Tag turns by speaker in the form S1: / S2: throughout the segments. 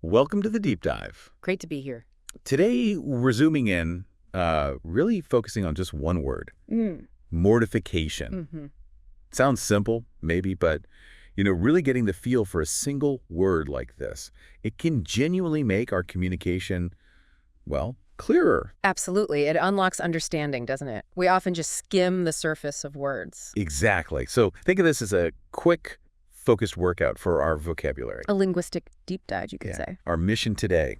S1: Welcome to the deep dive.
S2: Great to be here.
S1: Today, we're zooming in, really focusing on just one word,
S2: Mm.
S1: mortification.
S2: hmm
S1: Sounds simple, maybe, but, really getting the feel for a single word like this, it can genuinely make our communication, well, clearer.
S2: Absolutely. It unlocks understanding, doesn't it? We often just skim the surface of words.
S1: Exactly. So think of this as a quick, focused workout for our vocabulary.
S2: A linguistic deep dive, you could
S1: Yeah.
S2: say.
S1: Our mission today,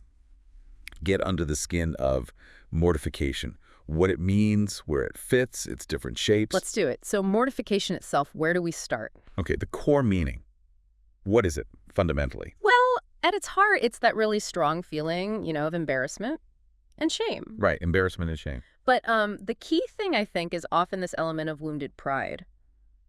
S1: get under the skin of mortification, what it means, where it fits, its different shapes.
S2: Let's do it. So mortification itself, where do we start?
S1: Okay, the core meaning. What is it, fundamentally?
S2: Well, at its heart, it's that really strong feeling, of embarrassment and shame.
S1: Right, embarrassment and shame.
S2: But the key thing, I think, is often this element of wounded pride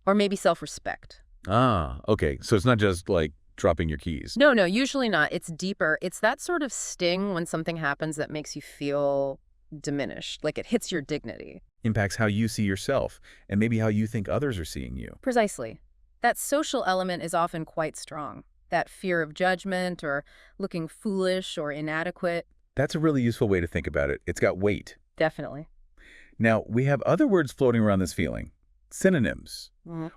S2: or maybe self-respect.
S1: Ah, okay. So it's not just like dropping your keys.
S2: No, usually not. It's deeper. It's that sort of sting when something happens that makes you feel diminished, like it hits your dignity.
S1: Impacts how you see yourself and maybe how you think others are seeing you.
S2: Precisely. That social element is often quite strong. That fear of judgment or looking foolish or inadequate.
S1: That's a really useful way to think about it. It's got weight.
S2: Definitely.
S1: Now, we have other words floating around this feeling. Synonyms.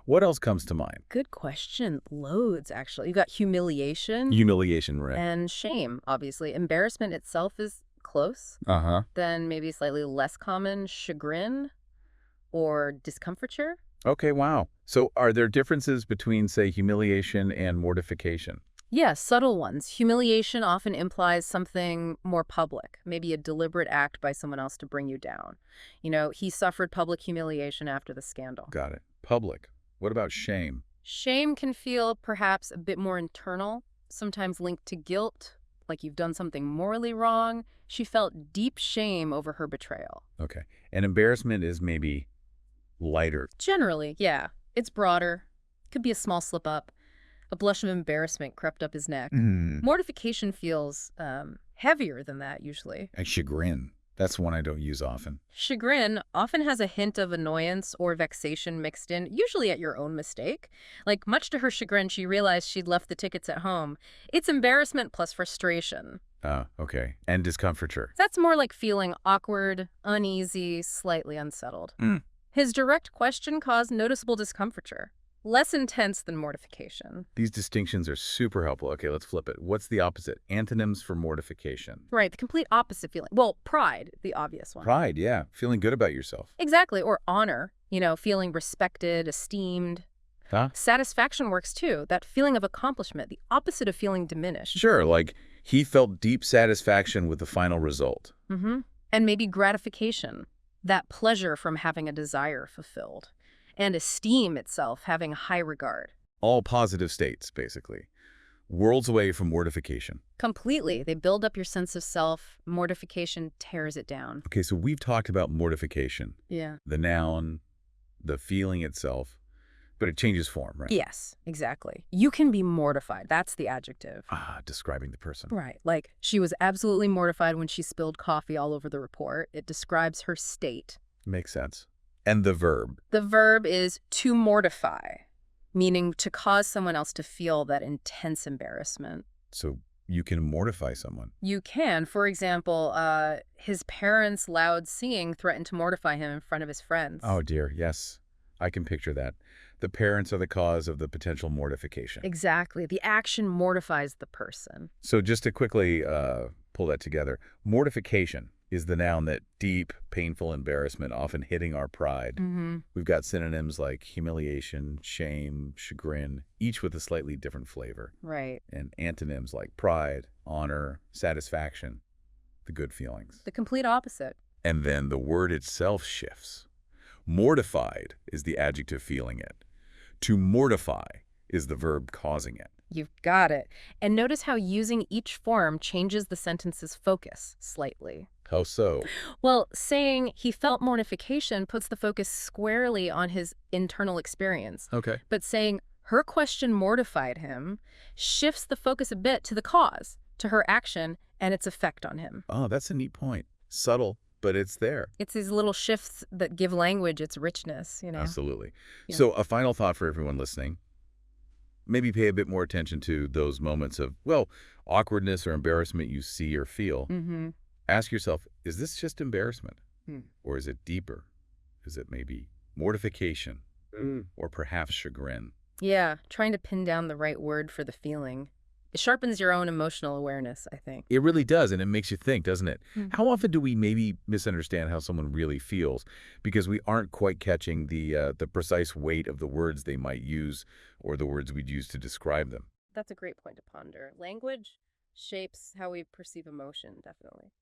S1: What else comes to mind?
S2: Good question. Loads, actually. You've got humiliation
S1: Humiliation, right?
S2: and shame, obviously. Embarrassment itself is close.
S1: Uh-huh.
S2: Then maybe slightly less common, chagrin or discomfiture.
S1: Okay, wow. So are there differences between, say, humiliation and mortification?
S2: Yeah, subtle ones. Humiliation often implies something more public, maybe a deliberate act by someone else to bring you down. He suffered public humiliation after the scandal.
S1: Got it. Public. What about shame?
S2: Shame can feel perhaps a bit more internal, sometimes linked to guilt, like you've done something morally wrong. She felt deep shame over her betrayal.
S1: Okay. And embarrassment is maybe lighter.
S2: Generally, yeah, it's broader. Could be a small slip up. A blush of embarrassment crept up his neck. Mortification feels heavier than that, usually.
S1: And chagrin. That's one I don't use often.
S2: Chagrin often has a hint of annoyance or vexation mixed in, usually at your own mistake. Like, much to her chagrin, she realized she'd left the tickets at home. It's embarrassment plus frustration.
S1: Okay. And discomfiture.
S2: That's more like feeling awkward, uneasy, slightly unsettled. His direct question caused noticeable discomfiture. Less intense than mortification.
S1: These distinctions are super helpful. Okay, let's flip it. What's the opposite? Antonyms for mortification.
S2: Right, the complete opposite feeling. Well, pride, the obvious one.
S1: Pride, yeah. Feeling good about yourself.
S2: Exactly, or honor, feeling respected, esteemed.
S1: Huh?
S2: Satisfaction works too, that feeling of accomplishment, the opposite of feeling diminished.
S1: Sure, like he felt deep satisfaction with the final result.
S2: And maybe gratification, that pleasure from having a desire fulfilled. And esteem itself, having high regard.
S1: All positive states, basically. Worlds away from mortification.
S2: Completely. They build up your sense of self. Mortification tears it down.
S1: Okay, so we've talked about mortification.
S2: Yeah.
S1: The noun, the feeling itself, but it changes form, right?
S2: Yes, exactly. You can be mortified. That's the adjective.
S1: Describing the person.
S2: Right. Like, she was absolutely mortified when she spilled coffee all over the report. It describes her state.
S1: Makes sense. And the verb.
S2: The verb is to mortify, meaning to cause someone else to feel that intense embarrassment.
S1: So you can mortify someone.
S2: You can. For example, his parents' loud singing threatened to mortify him in front of his friends.
S1: Oh, dear. Yes. I can picture that. The parents are the cause of the potential mortification.
S2: Exactly. The action mortifies the person.
S1: So just to quickly pull that together, mortification is the noun that deep, painful embarrassment, often hitting our pride. We've got synonyms like humiliation, shame, chagrin, each with a slightly different flavor.
S2: Right.
S1: And antonyms like pride, honor, satisfaction, the good feelings.
S2: The complete opposite.
S1: And then the word itself shifts. Mortified is the adjective feeling it. To mortify is the verb causing it.
S2: You've got it. And notice how using each form changes the sentence's focus slightly.
S1: How so?
S2: Well, saying he felt mortification puts the focus squarely on his internal experience.
S1: Okay.
S2: But saying her question mortified him shifts the focus a bit to the cause, to her action, and its effect on him.
S1: Oh, that's a neat point. Subtle, but it's there.
S2: It's these little shifts that give language its richness,
S1: Absolutely.
S2: Yeah.
S1: So a final thought for everyone listening. Maybe pay a bit more attention to those moments of, well, awkwardness or embarrassment you see or feel,
S2: Mm-hmm.
S1: ask yourself, is this just embarrassment?
S2: Hmm.
S1: Or is it deeper? Is it maybe mortification? Or perhaps chagrin?
S2: Yeah, trying to pin down the right word for the feeling. It sharpens your own emotional awareness, I think.
S1: It really does, and it makes you think, doesn't it?
S2: Hmm.
S1: How often do we maybe misunderstand how someone really feels because we aren't quite catching the precise weight of the words they might use or the words we'd use to describe them?
S2: That's a great point to ponder. Language shapes how we perceive emotion, definitely.